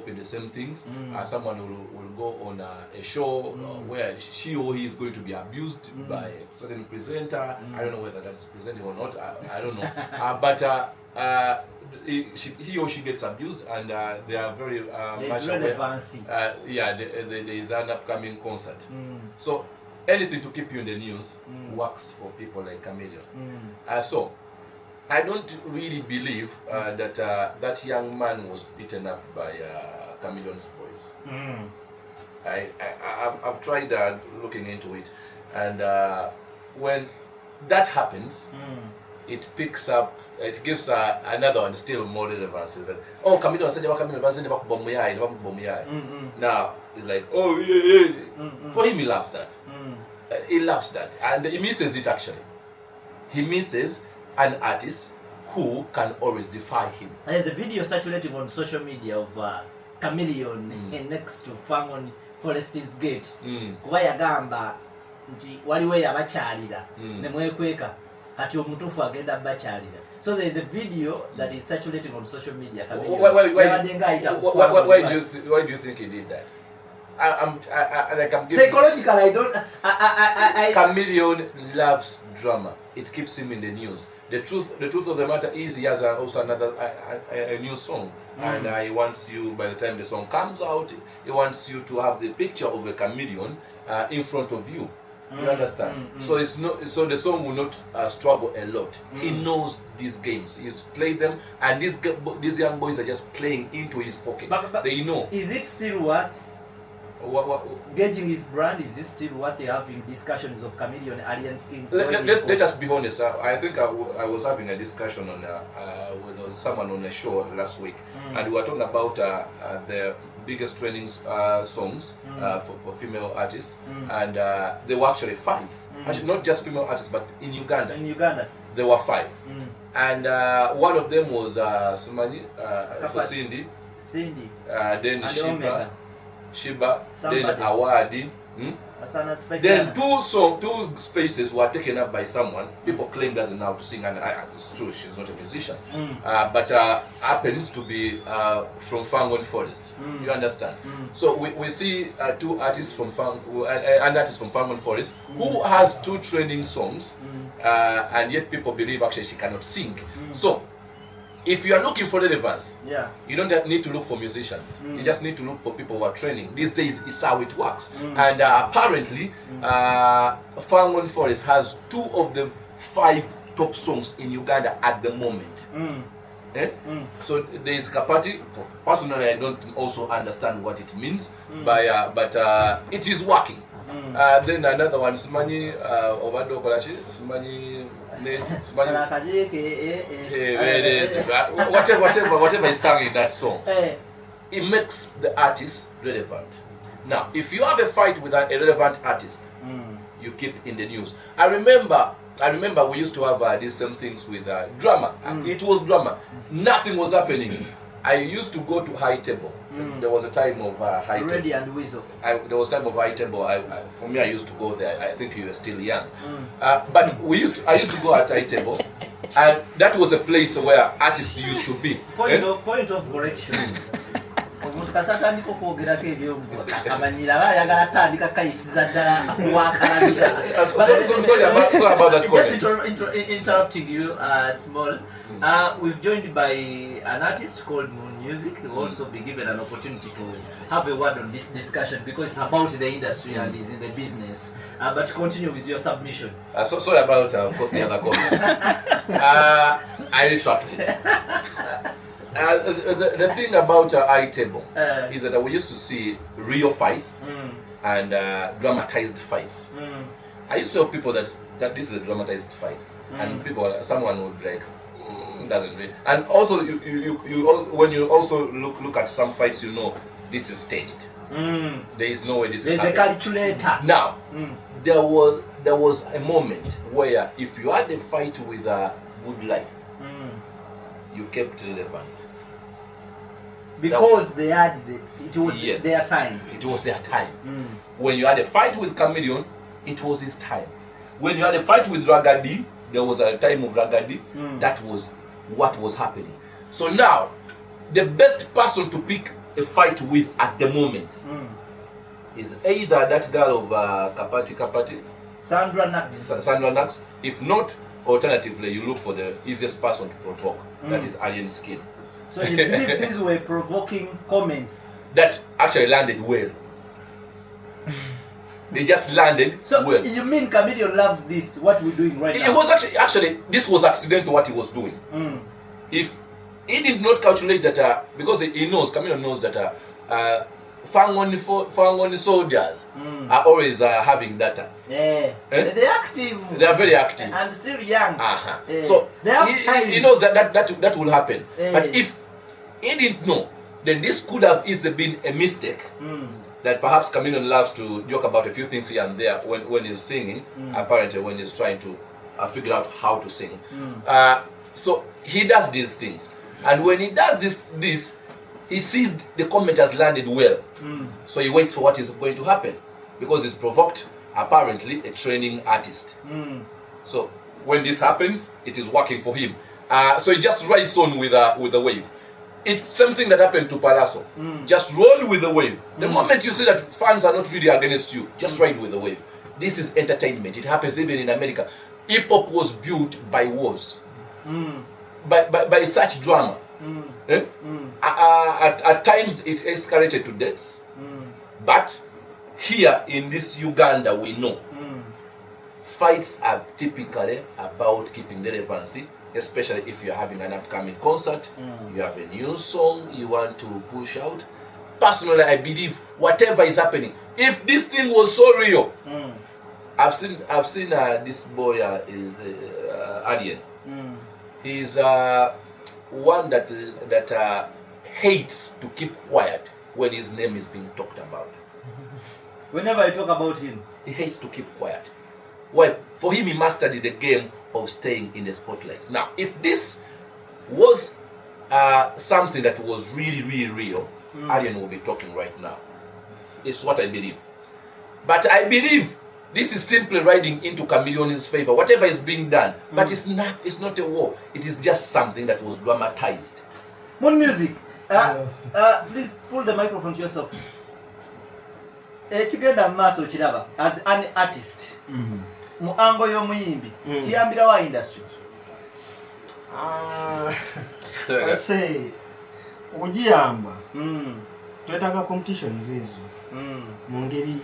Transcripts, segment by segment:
copy the same things. Someone will go on a show where she or he is going to be abused by a certain presenter. I don't know whether that's presenting or not. I don't know. But he or she gets abused, and they are very much relevance. There is an upcoming concert. So anything to keep you in the news works for people like Chameleon. So I don't really believe that that young man was beaten up by Chameleon's boys. I've tried looking into it, and when that happens, it picks up, it gives another one still more relevance. Is that, oh, Chameleon said now it's like, oh yeah. For him, he loves that. He loves that, and he misses it actually. He misses an artist who can always defy him. There's a video circulating on social media of Chameleon next to Fangon Forest's gate. Kuba yagamba nti waliwo yabakyalira ne mwekweka kati omutufu agenda bakyalira. So there's a video that is circulating on social media. Why do you think he did that? I'm psychological. Chameleon loves drama. It keeps him in the news. The truth of the matter is, he has also another a new song, and he wants you, by the time the song comes out, he wants you to have the picture of a chameleon in front of you. You understand? So it's not, so the song will not struggle a lot. He knows these games. He's played them, and these young boys are just playing into his pocket. But they know. Is it still worth? What gauging his brand? Is it still worth having discussions of Chameleon alien skin? Let us be honest. I think I was having a discussion on with someone on a show last week, and we were talking about the biggest trending songs for female artists, and there were actually 5. Actually, not just female artists, but in Uganda. In Uganda, there were 5, and one of them was Sumani for Cindy, then Shiba, then Awadi. Then two spaces were taken up by someone. People claim doesn't know how to sing, and it's true, she's not a musician, but happens to be from Fangon Forest. You understand? So we see 2 artists from an artist from Fangon Forest who has 2 trending songs, and yet people believe actually she cannot sing. So if you are looking for relevance, you don't need to look for musicians. You just need to look for people who are training. These days, it's how it works. And apparently, Fangon Forest has 2 of the 5 top songs in Uganda at the moment. So there is Kapati. Personally, I don't also understand what it means, but it is working. Then another one, Smani Obado Kolashi, Smani whatever is sung in that song, it makes the artist relevant. Now, if you have a fight with an irrelevant artist, you keep in the news. I remember we used to have these same things with drama. It was drama. Nothing was happening. I used to go to High Table. There was a time of High Table. Ready and Whistle. There was time of High Table. For me, I used to go there. I think you were still young. But I used to go at High Table, and that was a place where artists used to be. Point of correction. Omuntu kasatandika okwogerako ebyombo amanyira bayagala atandika kayisiza ddala wakalabira. Sorry about that comment. Just interrupting you small. We've joined by an artist called Musik. Who will also be given an opportunity to have a word on this discussion because it's about the industry and is in the business. But continue with your submission. Sorry about posting other comments. I retract it. The thing about High Table is that we used to see real fights and dramatized fights. I used to tell people that this is a dramatized fight, and someone would be like, doesn't really. And also, you when you also look at some fights, you know this is staged. There is no way this is happening. There's a calculator. Now, there was a moment where if you had a fight with a Good Life, you kept relevant. Because they had it was their time. It was their time. When you had a fight with Chameleon, it was his time. When you had a fight with Ragadi, there was a time of Ragadi. That was what was happening. So now, the best person to pick a fight with at the moment is either that girl of Kapati, Sandra Nax. If not, alternatively, you look for the easiest person to provoke. That is Alien Skin. So you believe these were provoking comments that actually landed well. They just landed well. You mean Chameleon loves this, what we're doing right now? It was actually this was accidental what he was doing. If he did not calculate that, because Chameleon knows that Fangoni soldiers are always having data. They're active. They are very active. And still young. So he knows that will happen. But if he didn't know, then this could have easily been a mistake. That perhaps Chameleon loves to joke about a few things here and there when he's singing, apparently when he's trying to figure out how to sing. So he does these things. And when he does this, he sees the comment has landed well. So he waits for what is going to happen. Because he's provoked, apparently, a training artist. So when this happens, it is working for him. So he just rides on with the wave. It's something that happened to Palazzo. Just roll with the wave. The moment you see that fans are not really against you, just ride with the wave. This is entertainment. It happens even in America. Hip-hop was built by wars. By such drama. At times it escalated to deaths. But here in this Uganda, we know fights are typically about keeping relevancy. Especially if you're having an upcoming concert, you have a new song you want to push out. Personally, I believe whatever is happening, if this thing was so real, I've seen this boy is Alien. He's one that hates to keep quiet when his name is being talked about. Whenever I talk about him, he hates to keep quiet. Why? For him, he mastered the game of staying in the spotlight. Now, if this was something that was really, really real, Alien will be talking right now. It's what I believe. But I believe this is simply riding into Chameleon's favor, whatever is being done. But it's not a war. It is just something that was dramatized. Moon music. Please pull the microphone to yourself. Chigenda maso chiraba as an artist. Mu ango y'omuyimbi kiyambira wa industry. Say ugiyamba twetaaga competition zizo mu ngeri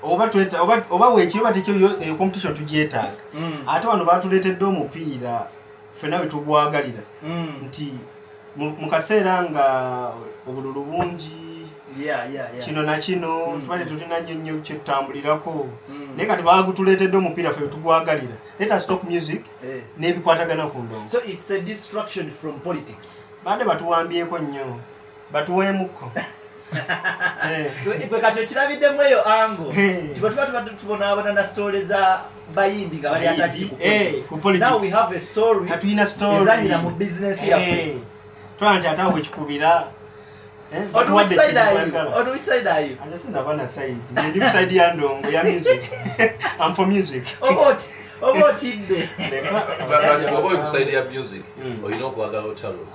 oba wekiba tekyo competition tugyetaaga ate wano batuleetedde omupiira ffenna wetugwagalira nti mu kaseera nga obululu bungi kino na kino tubale tulina nnyo kyetutambulirako naye kati baagutuleetedde omupiira ffe tugwagalira. Let us talk music n'ebikwatagana ku ndongo. So it's a distraction from politics. Bade batuwambyeko nnyo batuweemuko. Gwe kati okirabiddemu eyo ango tiba tuba tubonaabona na story za bayimbi nga bali ataki ku politics. Now we have a story. Katuyina story ezanyira mu business yaffe. Twala nti ate awo ekikubira. On which side are you? And this is Havana side. The deep side yandongo ya music. I'm for music. About it. But about side ya music. Or you know kwagala otalo.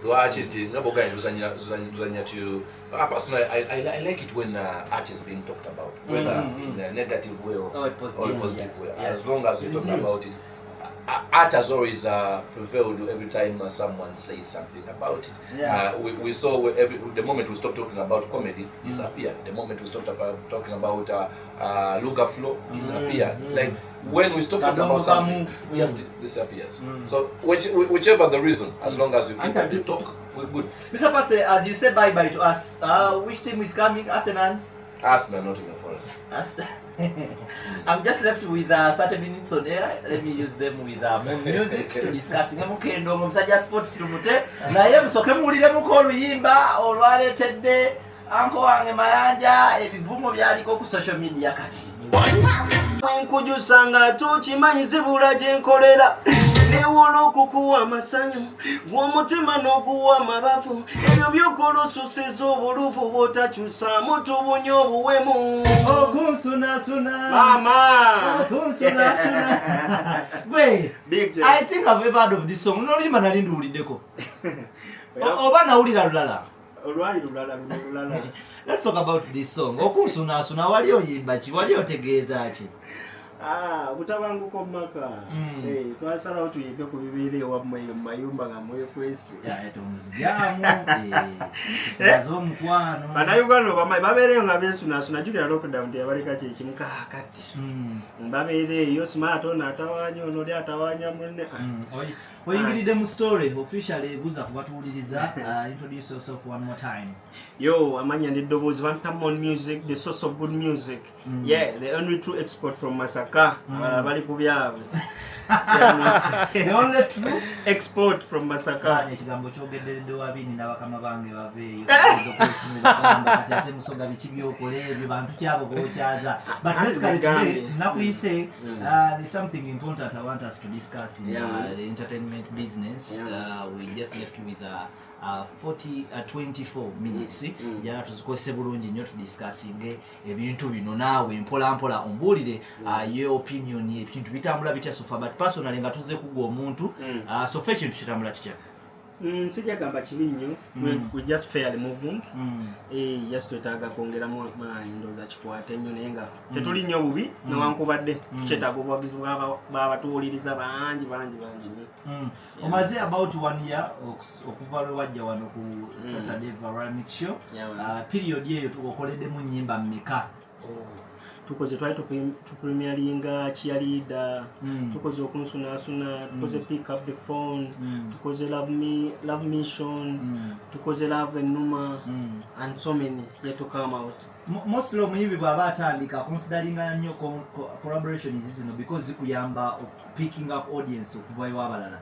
Lwaki nti ngaboga uzanya to personally I like it when art is being talked about, whether in a negative way or a positive way. As long as you're talking about it. Art has always prevailed every time someone says something about it. We saw the moment we stopped talking about comedy, disappeared. The moment we stopped talking about Luga flow, disappeared. Like when we stopped talking about something, just disappears. So whichever the reason, as long as you keep to talk, we're good. Mr. Passe, as you say bye-bye to us, which team is coming? Arsenal? Arsenal, not even Forest. I'm just left with 30 minutes on air. Let me use them with more music to discuss. Ngamukendo musajja sports tumute naye musoke muwulire muko oluyimba olwaletedde anko wange Mayanja ebivumo byaliko ku social media kati. Nkujusanga tukimanyi zibula gye nkolera newuula okukuwa amasanyu gw'omutima n'oguwa amabavu ebyo by'okola osusiza obuluvu bw'otakyusaamu tubunya obuwemu okunsunasuna mama okunsunasuna gwe I think I've ever heard of this song. N'oluyimba nali nduwuliddeko oba nawulira lulala. Let's talk about this song. Okunsuna wali oyimba ki wali otegeeza ki? Butabanguko maka. Twasalawo tuyimbe ku bibiri ewammwe mayumba nga mwekwese. Tumuzigyamu. Tusazo omukwano. Bannayuganda babeereyo nga beesunaasuna jjukira lockdown teyabaleka kyekimu kaakati. Babeereyo smart ono atawaanya ono oli atawaanya munne. Oyingiridde mu story officially buza kubatuwuliriza. Introduce yourself one more time. Yo, amanya n'eddoboozi Bantamon Music, the source of good music. Yeah, the only true export from Masaka. Bali ku byabwe. The only true export from Masaka. Ekigambo kyogedderedde wabini n'abakama bange baveeyo okusinga kati ate musonga biki by'okola ebyo bantu kyabo b'okyaza. But basically today nakuyise there's something important I want us to discuss in the entertainment business. We just left with 24 minutes. Jana tuzikozese bulungi nnyo tudiscussing ebintu bino naawe mpola ombuulire your opinion ebintu bitambula bitya sofa but personally nga tuze kugwa omuntu sofa ekintu kitambula kitya. Sijja gamba kibi nnyo. We just fairly moving. Just twetaaga kwongeramu maanyi ndowooza kikwate nnyo naye nga tetuli nnyo bubi newankubadde tukyetaaga obuwagizi bw'abatuwuliriza bangi nnyo. Omaze about 1 year okuva lwe wajja wano ku Saturday Variety Show. Period eyo tukoleddemu nnyimba mmeka? Tukoze twali tupremieringa cheerleader, tukoze okunsunaasuna, tukoze pick up the phone, tukoze love mission, tukoze love enuma, and so many yet to come out. Mostly omuyimbi bw'aba atandika consideringa nnyo collaboration zino because zikuyamba picking up audience okuvayo abalala.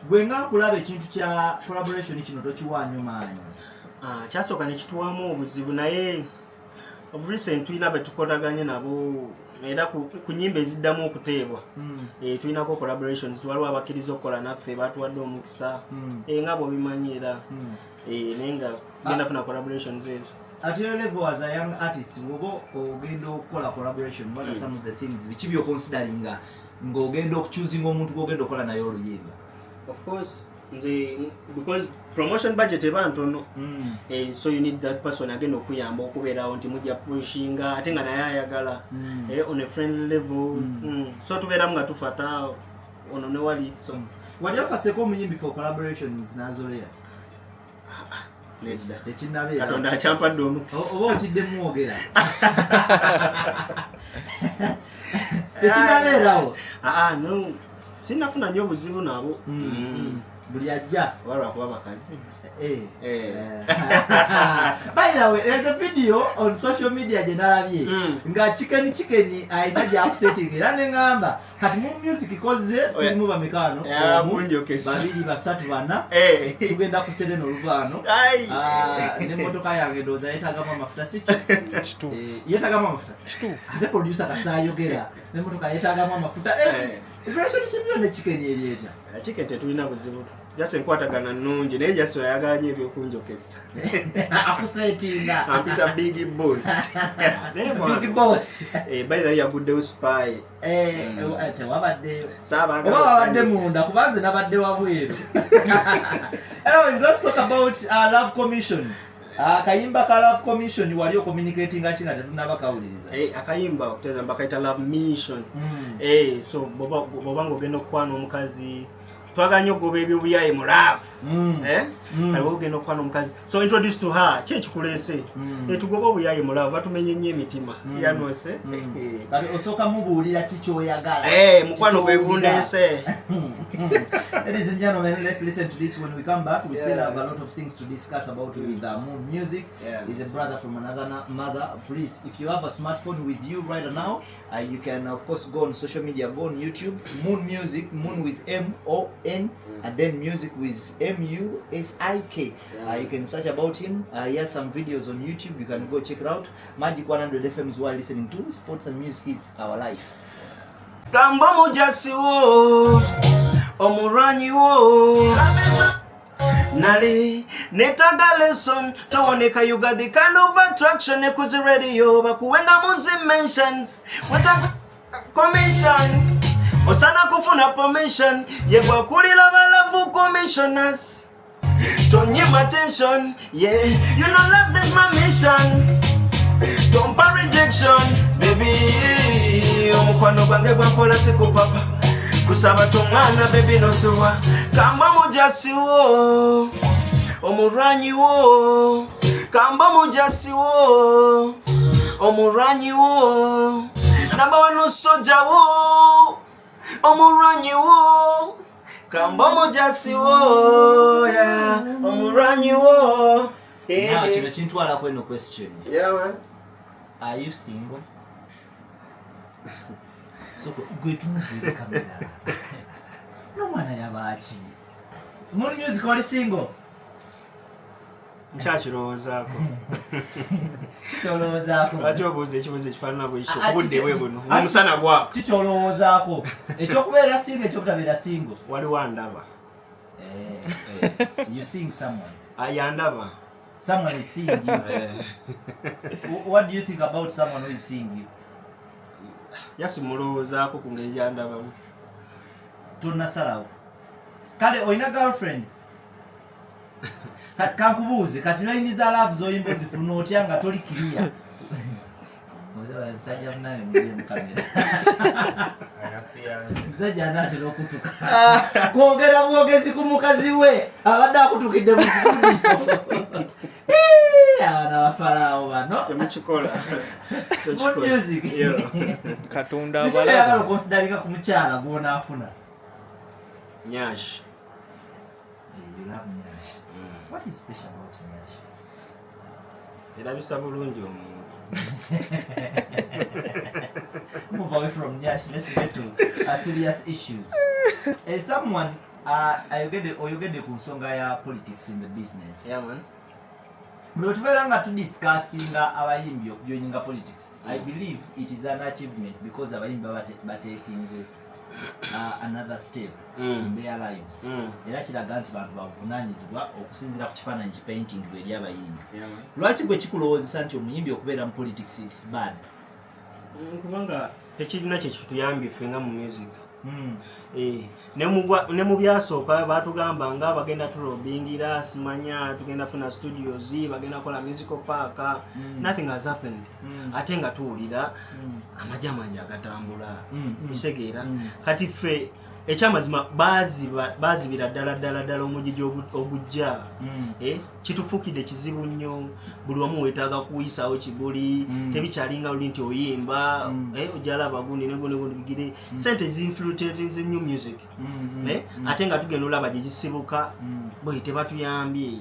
Gwe nga kulaba ekintu kya collaboration kino tokiwaanyo maanyi? Kyasooka ne kituwamu obuzibu naye of recent tulina betukolaganye nabo era ku nyimba eziddamu okuteebwa. Tulinako collaborations waliwo abakkiriza okukola naffe batuwadde omukisa nga bw'obimanyira naye nga genda funa collaborations ezo. At your level as a young artist, wobo ogenda okukola collaboration, what are some of the things biki byo considering ng'ogenda okuchoosing omuntu gw'ogenda okukola naye oluyimba? Of course, because promotion budget eba ntono, so you need that person again okuyamba okubeerawo nti mujja pushinga ate nga naye ayagala on a friendly level. So tubeeramu nga tufata ono ne wali. So walyafaseko omuyimbi for collaborations n'azolera? Tekinnabeera. Katonda akyampadde omukisa. Oba otidde mwogera? Tekinnabeerawo? No. Sinafuna nnyo obuzibu nabo. Buli ajja walwakuba bakazi. By the way, there's a video on social media gyenalabye nga chicken ayina gy'akusetting era ne ngamba kati mu music ikoze tulimu bamekano babiri basatu bana tugenda kuserena oluvaano n'emmotoka yange ndowooza yeetagamu amafuta si yeetagamu amafuta ate producer kasita ayogera n'emmotoka yeetagamu amafuta impression kibyo ne chicken eryetya chicken tetulina buzibu just enkwatagana nnungi naye just ayagala nnyo ebyokunjokesa akusetinga ampita big boss. Big boss. By the way yaguddewo spy tewabaddeyo oba wabadde munda kubanze nabadde wabweru. Anyways, let's talk about Love Commission. Akayimba ka Love Commission wali ocommunicating nga tetunaba kawuliriza. Akayimba okuteza mbakaita Love Mission. So boba ngogenda okwana omukazi twaganya ogoba ebyo buyaye mu love. Kaliwo ogenda okwana omukazi. So introduce to her kyekikuleese. Tugoba obuyaye mu love batumenye nnyo emitima. Yanose. Kati osooka mubuulira kikyoyagala. Mukwano gwegundeese. Ladies and gentlemen, let's listen to this. When we come back, we still have a lot of things to discuss about with Moon Music. He's a brother from another mother. Please, if you have a smartphone with you right now, you can of course go on social media, go on YouTube, Moon Music, Moon with M-O-N, and then Music with M-U-S-I-K. You can search about him. He has some videos on YouTube. You can go check it out. Magic 100 FM is what you're listening to. Sports and music is our life. Gamba mujasi wo omuranyi wo nali netaga lesson towoneka you got the kind of attraction ekuzi radio bakuwenga muzi mentions wata commission osana kufuna permission yegwa kulila balavu commissioners don't give my attention, yeah. You know love is my mission. Don't buy rejection, baby. Omukwano gwange gwankola siku papa. Kusaba tomwana baby no suwa. Kamba mujasi wo. Omuranyi wo. Kamba mujasi wo. Omuranyi wo. Namba wano soja wo. Omuranyi wo. Kamba mujasi wo. Yeah. Omuranyi wo. Now, chintwala kweno question. Yeah, man. Are you single? So, go to music camera. No man, I have achi. Moon music or single? Chachirozako. Chorozako. Ajoboze ekibuzo ekifaanana bwekito kubudde bwe buno. Omusana gwako. Kichorozako. Ekyokubeera single ekyokutabera single. Waliwo ndaba. You sing someone. Ayandaba. Someone is seeing you. What do you think about someone who is seeing you? Yasimulowoozaako ku ngeri yandabamu. Tonnasalawo. Kale oyina girlfriend? Kati kankubuuze, kati layini za love z'oyimba zifuna otya nga toli clear? Musajja munange mugire mu kamera. Musajja anaatera okutuka. Kwogera bwogezi ku mukazi we abadde akutukidde mu studio. Abaana bafaraawo bano. Temukikola. Good music. Katonda abalaba. Nkyagala okonsidalinga ku mukyala gw'onaafuna. Nyash. You love Nyash. What is special about Nyash? Erabisa bulungi omuntu. Move away from Nyash. Let's get to serious issues. Someone, oyogedde ku nsonga ya politics in the business. Yeah, man. Bwe tubeera nga tudiscussinga abayimbi okujoininga politics, I believe it is an achievement because abayimbi batekinze another step in their lives. Era kiraga nti bantu bavunaanyizibwa okusinziira ku kifaananyi kipainting eri abayimbi. Lwaki gwe kikulowoozesa nti omuyimbi okubeera mu politics it's bad? Kubanga tekirina kye kituyambye ffe nga mu music. Ne mu byasooka batugamba nga bagenda tulobingira simanya tugenda funa studios bagenda kola musical park. Nothing has happened. Ate nga tuwulira amajja mangi agatambula bisegeera kati ffe ekyamazima baazibira ddala omugigi ogujja kitufuukidde kizibu nnyo buli wamu weetaaga kuyisaawo kibuli tebikyalinga luli nti oyimba ojala abagundi negundi bigire sente zinfiltratinze new music ate nga tugenda olaba gye gisibuka bwe tebatuyambye.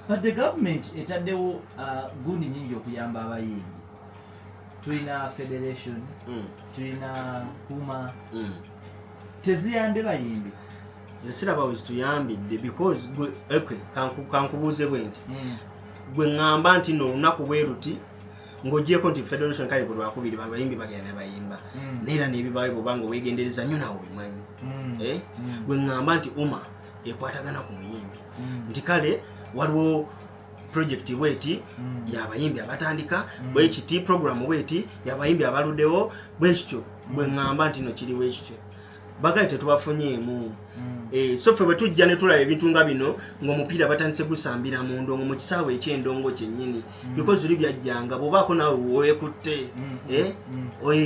But the government etaddewo gundi nyingi okuyamba abayimbi. Tulina federation, tulina Puma, teziyambe bayimbi. Siraba we zituyambidde because kankubuuze bwe nti gwe ŋŋamba nti no olunaku bwe ruti ng'ogyeko nti federation kale bwe lwakubiri abayimbi bagenda bayimba neera n'ebibaayo bwobanga weegendereza nnyo nawe bimanyi. Gwe ŋŋamba nti uma ekwatagana ku muyimbi nti kale waliwo project bweti y'abayimbi abatandika bwekiti program bweti y'abayimbi abaluddewo bwekityo bwe ŋŋamba nti no kiriwo ekityo bagayi tetubafunyeemu. So ffe bwe tujja ne tulaba ebintu nga bino ng'omupiira batandise gusambira mu ndongo mu kisaawe eky'endongo kyennyini because oli byajjanga bw'obaako naawe weekutte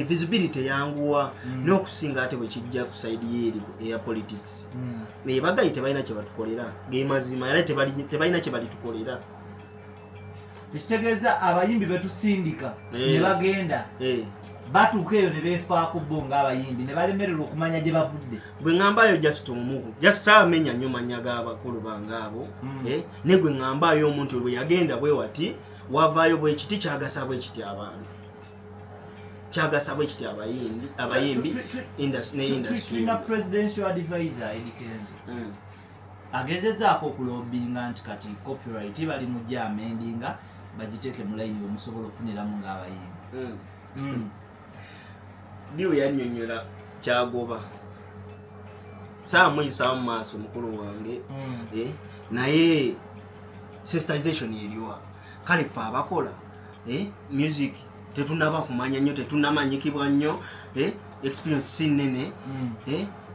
visibility yanguwa n'okusinga ate bwe kijja ku sayidi yeeri eya politics. Bagayi tebalina kye batukolera ge mazima era tebalina kye balitukolera. Ekitegeeza abayimbi betusindika ne bagenda batuuka eyo ne beefaako bo ng'abayimbi ne balemererwa okumanya gye bavudde. Bwe ŋŋambaayo just omumu just saamenya nnyo manya g'abakulu bange abo ne gwe ŋŋambaayo omuntu bwe yagenda bwe wati wavaayo bwe kiti kyagasa bwe kiti abantu kyagasa bwe kiti abayimbi ne industry. Tulina presidential advisor Eddie Kenzo agezezaako okulobinga nti kati copyright bali mu gyamendinga bagiteeke mu layini wemusobola ofuniramu ng'abayimbi. Diyo yannyonnyola kyagoba saamuyisaamu mu maaso mukulu wange naye sensitization eriwa kale ffe abakola music tetunaba kumanya nnyo tetunamanyikibwa nnyo experience si nnene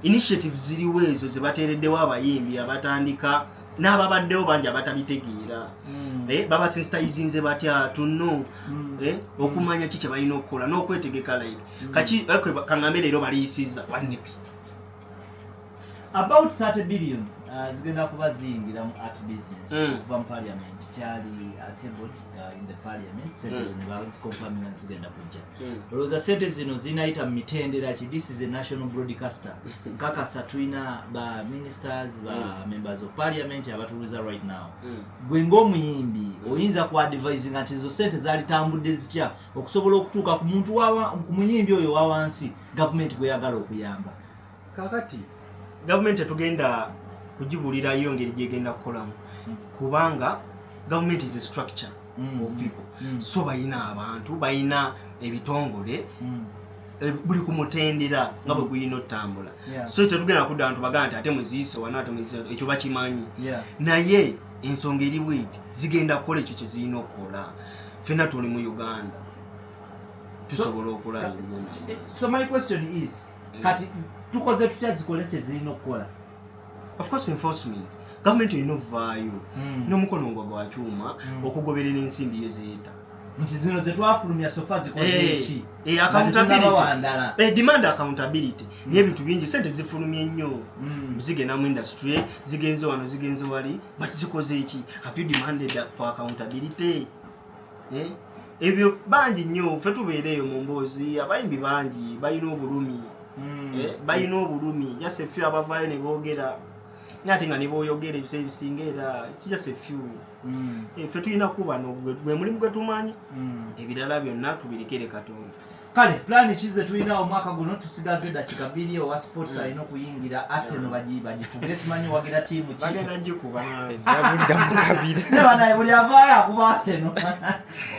initiative ziriwo ezo ze bateereddewo abayimbi abatandika n'ababaddewo bangi abatabitegeera baba sensitizinze batya tunno okumanya ki kye balina okukola n'okwetegeka like kaŋŋambe leero baliyisiza what next about 30 billion zigenda kuba ziyingira mu art business kuva mu parliament kyali tabled in the parliament sente zino bazikonfirming zigenda kujja olowooza sente zino zinayita mu mitendera ki this is a national broadcaster nkakasa tulina ba ministers ba members of parliament abatuuliza right now gwe ng'omuyimbi oyinza ku advising nti zo sente zalitambudde zitya okusobola okutuuka ku muntu ku muyimbi oyo wa wansi government gwe yagala okuyamba kakati government etugenda kujibulirayo ngeri gyegenda kukolamu kubanga government is a structure of people so bayina abantu bayina ebitongole buli kumutendera nga bwe gulina otambula so tetugenda kudda abantu bagamba nti ate muziise wana ate muziise ekyo bakimanyi naye ensonga eri bweti zigenda kukola ekyo kye zirina okukola ffenna tuli mu Uganda tusobola okulaba so my question is kati tukoze tutya zikole kye zirina okukola of course enforcement government erina ovaayo n'omukono gwa gwa kyuma okugoberera ensimbi yo zeeta nti zino zetwafulumya sofa zikoze eki accountability demand accountability niye ebintu bingi sente zifulumye nnyo zigenda mu industry zigenze wano zigenze wali but zikoze eki have you demanded for accountability ebyo bangi nnyo ffe tubeereeyo mu mboozi abayimbi bangi balina obulumi balina obulumi just a few abavaayo ne boogera ate nga ne booyogera ebisa ebisinga era it's just a few ffe tulina kuba gwe mulimu gwe tumanyi ebirala byonna tubirekere Katonda kale plan kize tulina omwaka guno tusigaze dakika 2 owa sports alina okuyingira Arsenal bagituge simanyi wagira tiimu ki bagenda gikuba jabulira mu kabiri ne bana buli avaayo akuba Arsenal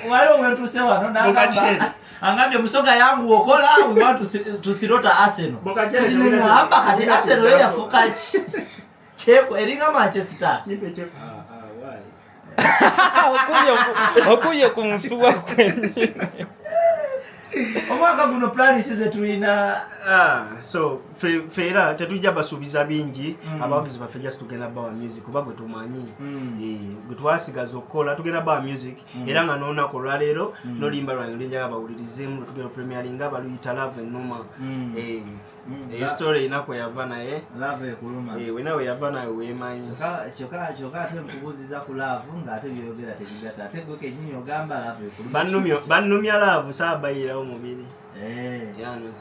waliwo wentuse wano n'agamba angambye musoga yangu okola we want to thirota Arsenal amba kati Arsenal yafuka cheko eringa Manchester kipe cheko okuye kumusuwa kwenye omwaka guno plan size tulina so fera tetujja basuubiza bingi abawagizi baffe just tugenda bawa music kuba gwe tumanyi gwe twasigaza okukola tugenda bawa music era nga n'olunaku olwaleero n'oluyimba lwange olwenjaga bawulirizeemu tugenda premieringa baluyita Love Enuma eyo story inako yava naye Love ekuluma wena we yava naye weemanyi kyokka ate nkubuuziza ku Love ng'ate byogera tebigata ate gwe kenyini ogamba Love ekuluma bannumya Love saabayirawo mubiri yano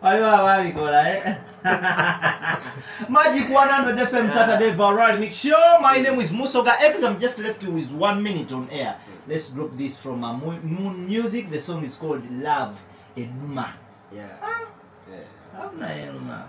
waliwo ababikola Magic 100 FM Saturday Variety Mix Show. My name is Musoga. I'm just left you with 1 minute on air. Let's drop this from Moon Music. The song is called Love Enuma. Yeah. Enuma.